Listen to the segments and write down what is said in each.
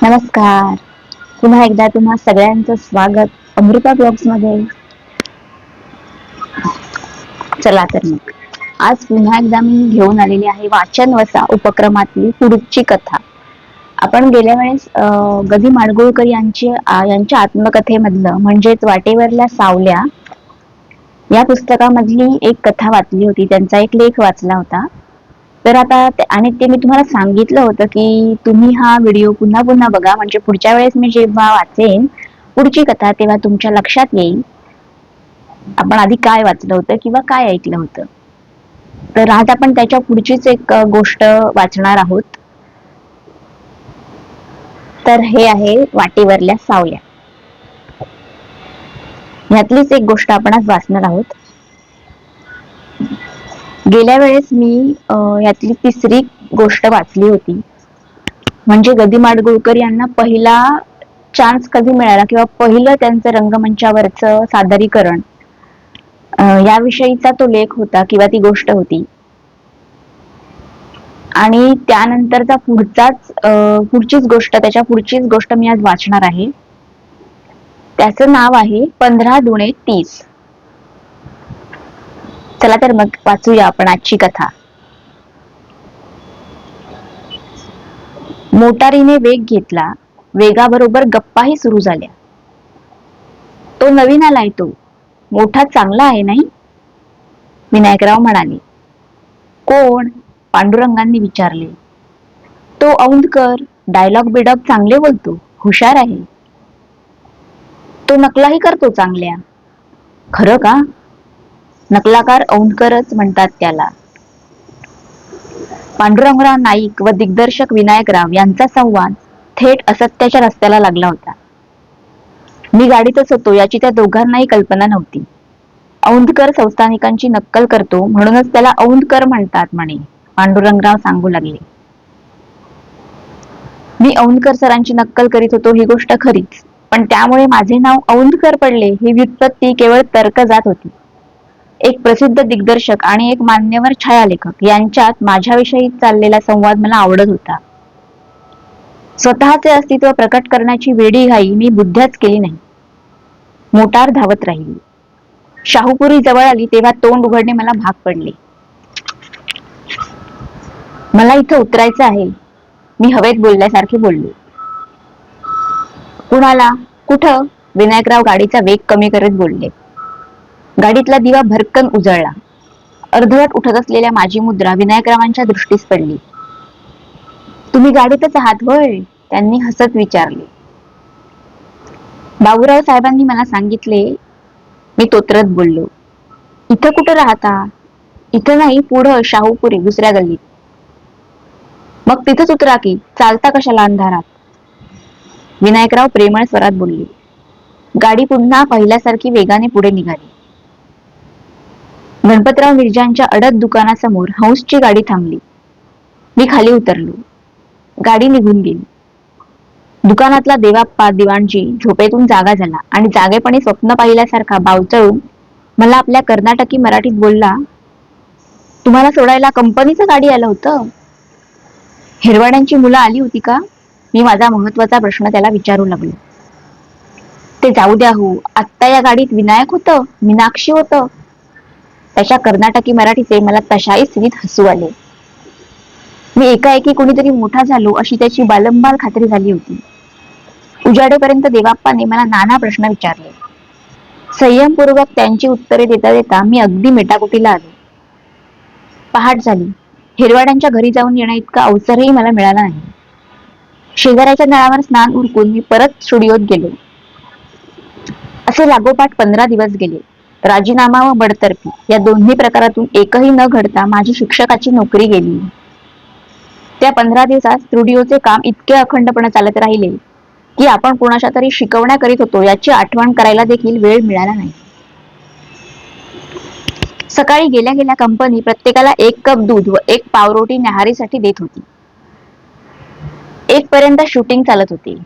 नमस्कार. पुन्हा एकदा तुम्हा सगळ्यांचं स्वागत अमृता ब्लॉग्स मध्ये. चला तर मग आज पुन्हा एकदा मी घेऊन आलेली आहे वाचन वसा उपक्रमातली पुढची कथा. आपण गेल्या वेळेस गदी माडगुळकर यांच्या आत्मकथेमधलं म्हणजेच वाटेवरल्या सावल्या या पुस्तकामधली एक कथा वाचली होती. त्यांचा एक लेख वाचला होता. तर आता आणि ते मी तुम्हाला सांगितलं होतं की तुम्ही हा व्हिडिओ पुन्हा पुन्हा बघा, म्हणजे पुढच्या वेळेस मी जेव्हा वाचेन पुढची कथा तेव्हा तुमच्या लक्षात येईल आपण आधी काय वाचलं होतं किंवा काय ऐकलं होतं. तर आज आपण त्याच्या पुढचीच एक गोष्ट वाचणार आहोत. तर हे आहे वाटेवरल्या सावल्या. ह्यातलीच एक गोष्ट आपण आज वाचणार आहोत. गेल्या वेळेस मी यातली तिसरी गोष्ट वाचली होती. म्हणजे गदी माडगुळकर यांना पहिला चान्स कधी मिळाला किंवा पहिलं त्यांचं रंगमंचावरचं सादरीकरण याविषयीचा तो लेख होता किंवा ती गोष्ट होती. आणि त्यानंतरचा पुढचीच गोष्ट मी आज वाचणार आहे. त्याचं नाव आहे 15 दुणे 30. चला तर मग वाचूया आपण आजची कथा. मोटारीने वेग घेतला. वेगाबरोबर गप्पाही सुरू झाल्या. तो नवीन आलाय, तो मोठा चांगला आहे नाही, विनायकराव म्हणाले. कोण? पांडुरंगांनी विचारले. तो औंधकर, डायलॉग बिडॉग चांगले बोलतो, हुशार आहे. तो नकलाही करतो चांगल्या. खरं का? नकलाकार औंधकरच म्हणतात त्याला. पांडुरंगराव नाईक व दिग्दर्शक विनायकराव यांचा संवाद थेट असत्याच्या रस्त्याला लागला होता. मी गाडीतच होतो याची त्या दोघांनाही कल्पना नव्हती. औंधकर संस्थानिकांची नक्कल करतो म्हणूनच त्याला औंधकर म्हणतात म्हणे, पांडुरंगराव सांगू लागले. मी औंधकर सरांची नक्कल करीत होतो ही गोष्ट खरीच, पण त्यामुळे माझे नाव औंधकर पडले ही व्युत्पत्ती केवळ तर्क जात होती. एक प्रसिद्ध दिग्दर्शक आणि एक मान्यवर छायालेखक यांच्यात माझ्याविषयी चाललेला संवाद मला आवडत होता. स्वतःचे अस्तित्व प्रकट करण्याची वेडी घाई मी बुद्ध्याच केली नाही. मोटार धावत राहिली. शाहूपुरी जवळ आली तेव्हा तोंड उघडणे मला भाग पडले. मला इथं उतरायचं आहे, मी हवेत बोलल्यासारखे बोलले. कुणाला? कुठं? विनायकराव गाडीचा वेग कमी करत बोलले. गाडीतला दिवा भरकन उजळला. अर्धवट उठत असलेल्या माझी मुद्रा विनायकरावांच्या दृष्टीस पडली. तुम्ही गाडीतच आहात होय? त्यांनी हसत विचारले. बाबूराव साहेबांनी मला सांगितले, मी तोत्रत बोललो. इथं कुठं राहता? इथं नाही, पुढं शाहूपुरी दुसऱ्या गल्लीत. मग तिथंच उतरा की, चालता कशाला अंधारात? विनायकराव प्रेमळ स्वरात बोलले. गाडी पुन्हा पहिल्यासारखी वेगाने पुढे निघाली. गणपतराव मिर्जांच्या अडद दुकानासमोर हंसची गाडी थांबली. मी खाली उतरलो. गाडी निघून गेली. दुकानातला देवाप्पा दिवाणजी झोपेतून जागा झाला आणि जागेपणी स्वप्न पाहिल्यासारखा बावचळून मला आपल्या कर्नाटकी मराठीत बोलला. तुम्हाला सोडायला कंपनीचं गाडी आलं होतं? हिरवाड्यांची मुलं आली होती का? मी माझा महत्वाचा प्रश्न त्याला विचारू लागलो. ते जाऊ द्या हो, आत्ता या गाडीत विनायक होतं, मीनाक्षी होतं. त्याच्या कर्नाटकी मराठीचे मला तशाही स्थितीत हसू आले. मी एकाएकी कोणीतरी मोठा झालो अशी त्याची बालंबाल खात्री झाली होती. उजाडेपर्यंत देवाप्पाने मला नाना प्रश्न विचारले. संयमपूर्वक त्यांची उत्तरे देता देता मी अगदी मेटाकुटीला आलो. पहाट झाली. हिरवाड्यांच्या घरी जाऊन येण्या इतका अवसरही मला मिळाला नाही. शेजाऱ्याच्या नळावर स्नान उरकून मी परत स्टुडिओत गेलो. असे लागोपाठ 15 दिवस गेले. राजीनामा व बडतर्फी या दोन्ही प्रकारातून एकही न घडता माझी शिक्षकाची नोकरी गेली. त्या 15 दिवसात स्टुडिओचे काम इतके अखंडपणे चालत राहिले की आपण कोणाच्या तरी शिकवण्या करीत होतो याची आठवण करायला देखील वेळ मिळाला नाही. सकाळी गेल्या गेल्या कंपनी प्रत्येकाला 1 कप दूध व 1 पावरोटी न्याहारीसाठी देत होती. 1 पर्यंत शूटिंग चालत होते.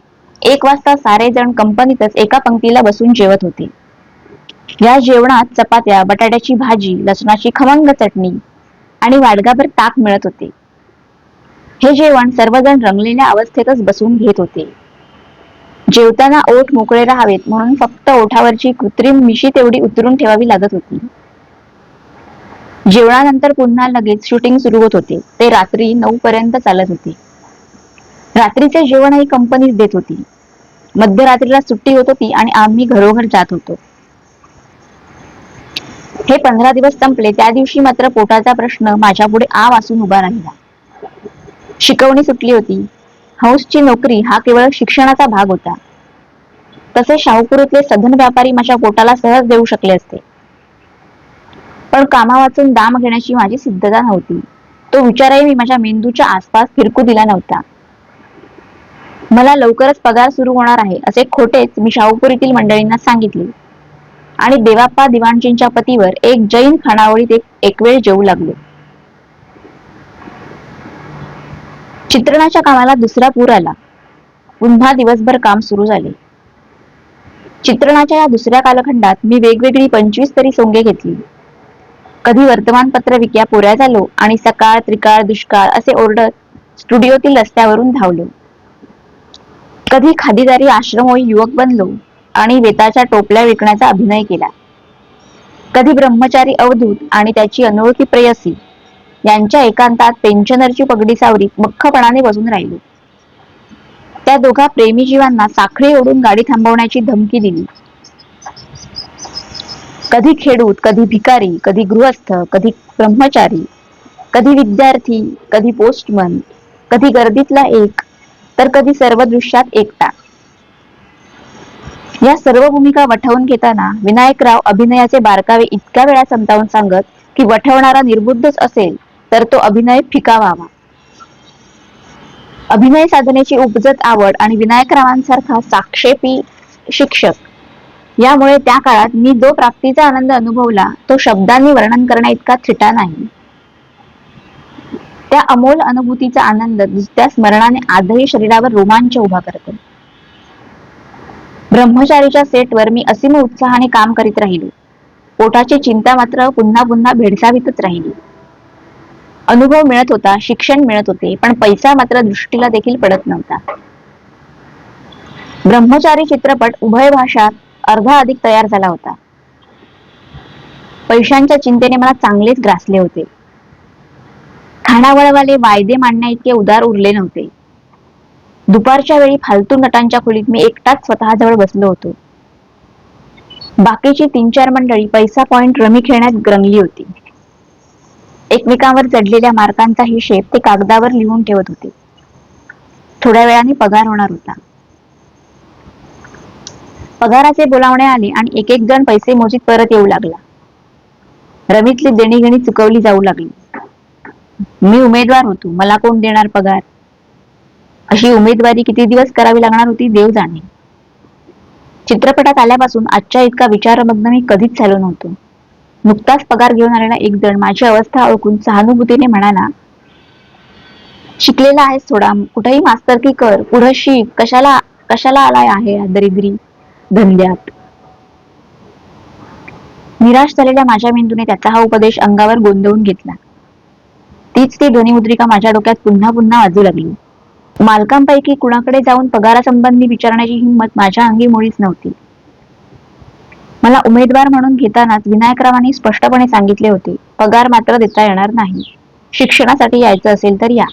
1 वाजता सारे जण कंपनीतच एका पंक्तीला बसून जेवत होते. या जेवणात चपात्या, बटाट्याची भाजी, लसणाची खमंग चटणी आणि वाडगाभर ताक मिळत होते. हे जेवण सर्वजण रंगलेल्या अवस्थेतच बसून घेत होते. जेवताना ओठ मोकळे राहावेत म्हणून फक्त ओठावरची कृत्रिम मिशी तेवढी उतरून ठेवावी लागत होती. जेवणानंतर पुन्हा लगेच शूटिंग सुरू होत होते. ते रात्री 9 पर्यंत चालत होते. रात्रीचे जेवणही कंपनीच देत होती. मध्यरात्रीला सुट्टी होत होती आणि आम्ही घरोघर जात होतो. हे 15 दिवस संपले. त्या दिवशी मात्र पोटाचा प्रश्न माझ्यापुढे आ वासून उभा राहिला. शिकवणी सुटली होती. हौसची नोकरी हा केवळ शिक्षणाचा भाग होता. तसे शाहूपुरीतले सधन व्यापारी माझ्या पोटाला सहज देऊ शकले असते. पण कामा वाचून दाम घेण्याची माझी सिद्धता नव्हती. तो विचारही मी माझ्या मेंदूच्या आसपास फिरकू दिला नव्हता. मला लवकरच पगार सुरू होणार आहे असे खोटेच मी शाहूपुरीतील मंडळींना सांगितले आणि देवाप्पा दिवाणजींच्या पतीवर एक जैन खानावळीत एक वेळ जेवू लागलो. चित्रणाच्या कामाला दुसरा पूर आला. पुन्हा दिवसभर काम सुरू झाले. चित्रणाच्या या दुसऱ्या कालखंडात मी वेगवेगळी 25 तरी सोंगे घेतली. कधी वर्तमानपत्र विक्या पोऱ्या झालो आणि सकाळ त्रिकाळ दुष्काळ असे ओरडत स्टुडिओतील रस्त्यावरून धावलो. कधी खादीदारी आश्रमोई युवक बनलो आणि वेताच्या टोपल्या विकण्याचा अभिनय केला. कधी ब्रह्मचारी अवधूत आणि त्याची अनोळखी प्रेयसी यांच्या एकांतात पेन्शनरची पगडी सावरीत मख्खपणाने बसून राहिलो. त्या दोघा प्रेमी जीवांना साखळी ओढून गाडी थांबवण्याची धमकी दिली. कधी खेडूत, कधी भिकारी, कधी गृहस्थ, कधी ब्रह्मचारी, कधी विद्यार्थी, कधी पोस्टमन, कधी गर्दीतला एक, तर कधी सर्व दृश्यात एकटा. या सर्व भूमिका वठवून घेताना विनायकराव अभिनयाचे बारकावे इतक्या वेळा समजावून सांगत की वठवणारा निर्बुद्धच असेल तर तो अभिनय फिका व्हावा. अभिनय साधनेची उपजत आवड आणि विनायकरावांसारखा साक्षेपी शिक्षक यामुळे त्या काळात मी जो प्राप्तीचा आनंद अनुभवला तो शब्दांनी वर्णन करण्या इतका थिटा नाही. त्या अमोल अनुभूतीचा आनंद नुसत्या स्मरणाने आजही शरीरावर रोमांच उभा करतो. ब्रह्मचारीच्या सेटवर मी असीम उत्साहाने काम करीत राहिलो. पोटाची चिंता मात्र पुन्हा पुन्हा भेडसावीतच राहिली. अनुभव मिळत होता, शिक्षण मिळत होते, पण पैसा मात्र दृष्टीला देखील पडत नव्हता. ब्रह्मचारी चित्रपट उभय भाषात अर्धा अधिक तयार झाला होता. पैशांच्या चिंतेने मला चांगलेच ग्रासले होते. खानावळवाले वायदे मांडण्या इतके उदार उरले नव्हते. दुपारच्या वेळी फालतू नटांच्या खोलीत मी एकटाच स्वतःजवळ बसलो होतो. बाकीची 3-4 मंडळी पैसा पॉइंट रमी खेळण्यात रंगली होती. एकमेकांवर चढलेल्या मार्कांचा हिशेब ते कागदावर लिहून ठेवत होते. थोड्या वेळाने पगार होणार होता. पगाराचे बोलावणे आले आणि एक एक जण पैसे मोजीत परत येऊ लागला. रमीतली देणीघेणी चुकवली जाऊ लागली. मी उमेदवार होतो, मला कोण देणार पगार? अशी उमेदवारी किती दिवस करावी लागणार होती देव जाणे. चित्रपटात आल्यापासून आजच्या इतका विचारमग्न मी कधीच झालो नव्हतो. नुकताच पगार घेऊन आलेला एक जण माझी अवस्था ओळखून सहानुभूतीने म्हणाला, शिकलेला आहेस थोडा, कुठेही मास्तरकी कर, पुढे शिक, कशाला कशाला आलाय आहे दरिद्री धंद्यात. निराश झालेल्या माझ्या मेंदूने त्याचा हा उपदेश अंगावर गोंदवून घेतला. तीच ती ध्वनिमुद्रिका माझ्या डोक्यात पुन्हा पुन्हा वाजू लागली. मालकांपैकी कुणाकडे जाऊन पगारासंबंधी विचारण्याची हिंमत माझ्या अंगी मुळीच नव्हती. मला उमेदवार म्हणून घेतानाच विनायकरावांनी स्पष्टपणे सांगितले होते, पगार मात्र देता येणार नाही. शिक्षणासाठी यायचं असेल तर या.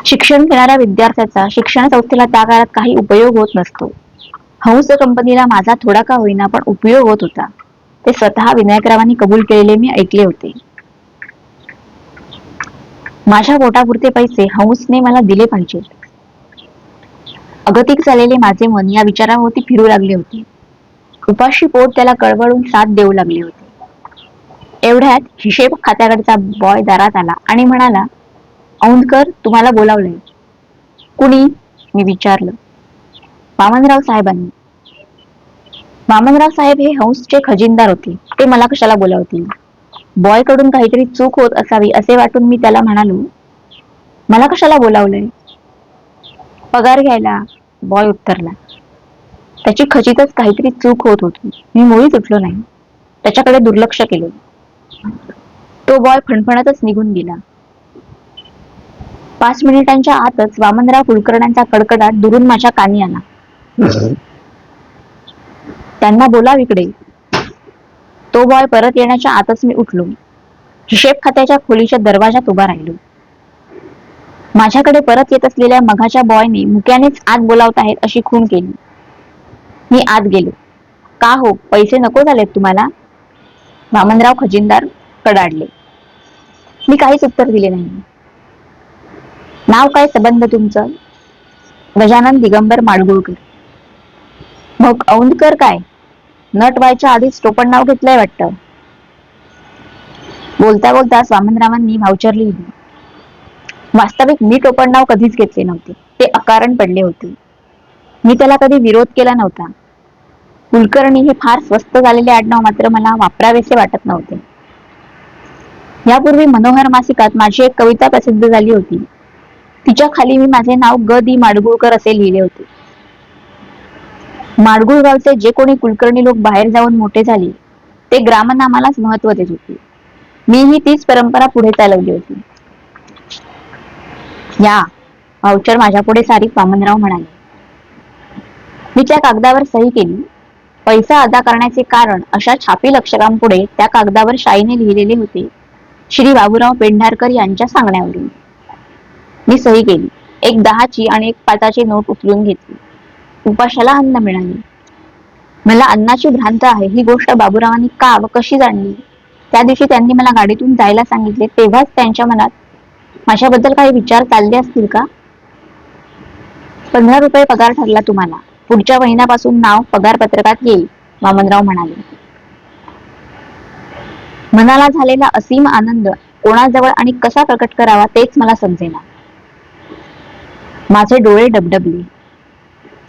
शिक्षण घेणाऱ्या विद्यार्थ्याचा शिक्षण संस्थेला त्या काळात काही उपयोग होत नसतो. हंस कंपनीला माझा थोडा का होईना पण उपयोग होत होता. ते स्वतः विनायकरावांनी कबूल केलेले मी ऐकले होते. माझ्या पोटापुरते पैसे हंसने मला दिले पाहिजेत. अगतिक झालेले माझे मन या विचाराभोवती फिरू लागले होते. उपाशी पोट त्याला कळवळून साथ देऊ लागले होते. एवढ्यात हिशेब खात्याकडचा बॉय दारात आला आणि म्हणाला, औंधकर तुम्हाला बोलावलंय. कुणी? मी विचारलं. वामनराव साहेबांनी. वामनराव साहेब हे हंसचे खजिनदार होते. ते मला कशाला बोलावतील? बॉय कडून काहीतरी चूक होत असावी असे वाटून मी त्याला म्हणालो, मला कशाला बोलावलंय? पगार घ्यायला, बॉय उत्तरला. त्याची खचितच काहीतरी चूक होत होती. मी मुळीच उठलो नाही. त्याच्याकडे दुर्लक्ष केले. तो बॉय फणफणतच निघून गेला. 5 मिनिटांच्या आतच वामनराव कुलकर्ण्यांचा कडकडाट दुरून माझ्या कानी आला. त्यांना बोलाव इकडे. तो बॉय परत येण्याच्या आतच मी उठलो. हिशेब खात्याच्या खोलीच्या दरवाजात उभा राहिलो. माझ्याकडे परत येत असलेल्या मघाच्या बॉयने मुक्यानेच आत बोलावत आहेत अशी खूण केली. मी आत गेलो. का हो, पैसे नको झालेत तुम्हाला? वामनराव खजिनदार कडाडले. मी काहीच उत्तर दिले नाही. नाव काय संबंध तुमचं? गजानन दिगंबर माडगुळकर. मग औंधकर काय? नट व्हायच्या आधीच टोपण नाव घेतलंय वाटतं. बोलता बोलता वामनरावांनी व्हाउचर लिहिली. वास्तविक मी टोपण नाव कधीच घेतले नव्हते. ते अकारण पडले होते. मी त्याला कधी विरोध केला नव्हता. कुलकर्णी हे फार स्वस्त झालेले आडनाव मात्र मला वापरावेसे वाटत नव्हते. यापूर्वी मनोहर मासिकात माझी एक कविता प्रसिद्ध झाली होती. तिच्या खाली मी माझे नाव ग दी माडगुळकर असे लिहिले होते. माडगुळ गावचे जे कोणी कुलकर्णी लोक बाहेर जाऊन मोठे झाले ते ग्रामनामालाच महत्व देत होते. मीही तीच परंपरा पुढे चालवली होती. या व्हाउचर माझ्या पुढे सारीत वामनराव म्हणाले. मी त्या कागदावर सही केली. पैसा अदा करण्याचे कारण अशा छापील अक्षरांपुढे त्या कागदावर शाईने लिहिलेले होते, श्री बाबूराव पेंढारकर यांच्या सांगण्यावरून. मी सही केली. एक 10ची आणि एक 5ची नोट उचलून घेतली. उपाशाला अन्न मिळाले. मला अन्नाची भ्रांत आहे ही गोष्ट बाबूरावांनी का व कशी जाणली? त्या दिवशी त्यांनी मला गाडीतून जायला सांगितले तेव्हाच त्यांच्या मनात माझ्याबद्दल काही विचार चालले असतील का? 15 रुपये पगार ठरला तुम्हाला. पुढच्या महिन्यापासून नाव पगार पत्रकात येईल, वामनराव म्हणाले. मनाला झालेला असीम आनंद कोणाजवळ आणि कसा प्रकट करावा तेच मला समजेना. माझे डोळे डबडबले.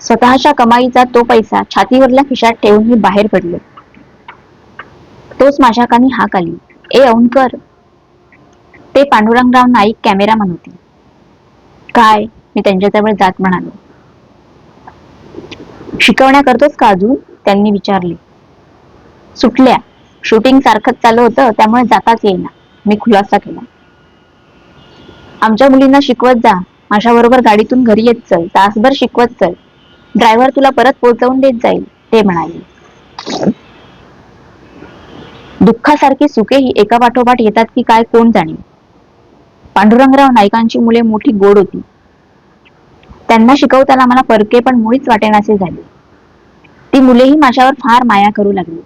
स्वतःच्या कमाईचा तो पैसा छातीवरल्या खिशात ठेवून मी बाहेर पडलो. तोच माझ्या कानी हाक आली. ए औंधकर. ते पांडुरंगराव नाईक कॅमेरामन होते. काय? मी त्यांच्याजवळ जात म्हणालो. शिकवण्या करतोस का अजून? त्यांनी विचारले. सुटल्या. शूटिंग सारखंच चालू होतं त्यामुळे जाताच येईना, मी खुलासा केला. आमच्या मुलींना शिकवत जा. माझ्याबरोबर गाडीतून घरी येत चल. तासभर शिकवत चल. ड्रायव्हर तुला परत पोहोचवून देत जाईल, ते म्हणाले. दुःखासारखी सुखेही एका पाठोपाठ येतात की काय कोण जाणे. पांडुरंगराव नाईकांची मुले मोठी गोड होती. त्यांना शिकवताना मला परके पण मुळीच वाटेनासे झाले. ती मुलेही माझ्यावर फार माया करू लागली.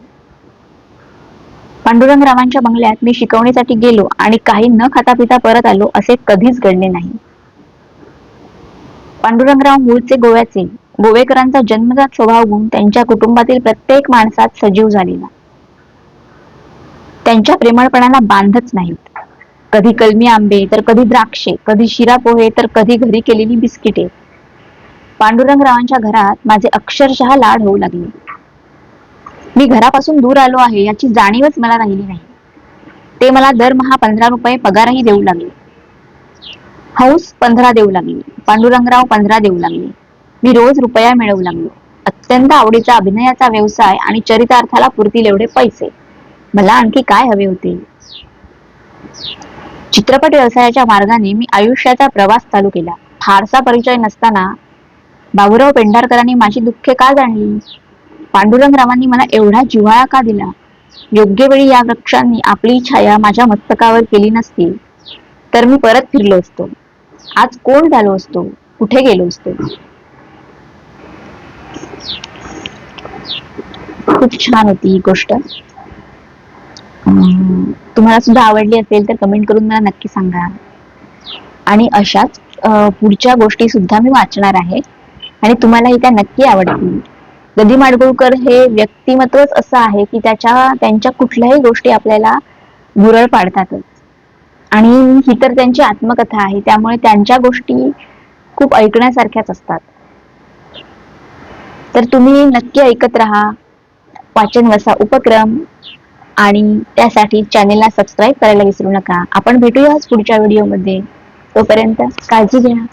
पांडुरंगरावांच्या बंगल्यात मी शिकवणीसाठी गेलो आणि काही न खाता पिता परत आलो असे कधीच घडले नाही. पांडुरंगराव मूळचे गोव्याचे. गोवेकरांचा जन्मजात स्वभाव गुण त्यांच्या कुटुंबातील प्रत्येक माणसात सजीव झालेला. त्यांच्या प्रेमळपणाला बांधच नाहीत. कधी कलमी आंबे तर कधी द्राक्षे, कधी शिरा पोहे तर कधी घरी केलेली बिस्किटे. पांडुरंगरावांच्या घरात माझे अक्षरशः लाड होऊ लागले. मी घरापासून दूर आलो आहे याची जाणीवच मला राहिली नाही. ते मला दरमहा 15 रुपये पगारही देऊ लागले. हौस 15 देऊ लागली. पांडुरंगराव 15 देऊ लागले. मी रोज रुपया मिळवू लागलो. अत्यंत आवडीचा अभिनयाचा व्यवसाय आणि चरितार्थाला पुरतील एवढे पैसे. मला आणखी काय हवे होते? चित्रपट व्यवसायाच्या मार्गाने मी आयुष्याचा प्रवास चालू केला. फारसा परिचय नसताना बाबूराव पेंढारकरांनी माझी दुःखे का जाणली? पांडुरंगरावांनी मला एवढा जिव्हाळा का दिला? योग्य वेळी या वृक्षांनी आपली छाया माझ्या मस्तकावर केली नसती तर मी परत फिरलो असतो. आज कोण झालो असतो? कुठे गेलो असतो? खूप छान होती ही गोष्ट. तुम्हाला सुद्धा आवडली असेल तर कमेंट करून मला नक्की सांगा. आणि अशाच पुढच्या गोष्टी सुद्धा मी वाचणार आहे आणि तुम्हालाही त्या नक्की आवडतील. ग दी माडगुळकर हे व्यक्तिमत्वच असं आहे की त्यांच्या कुठल्याही गोष्टी आपल्याला भुरळ पाडतातच. आणि ही तर त्यांची आत्मकथा आहे त्यामुळे त्यांच्या गोष्टी खूप ऐकण्यासारख्याच असतात. तर तुम्ही नक्की ऐकत राहा वाचन वसा उपक्रम आणि त्यासाठी चॅनेलला सबस्क्राईब करायला विसरू नका. आपण भेटूयाच पुढच्या व्हिडिओमध्ये. तोपर्यंत काळजी घ्या.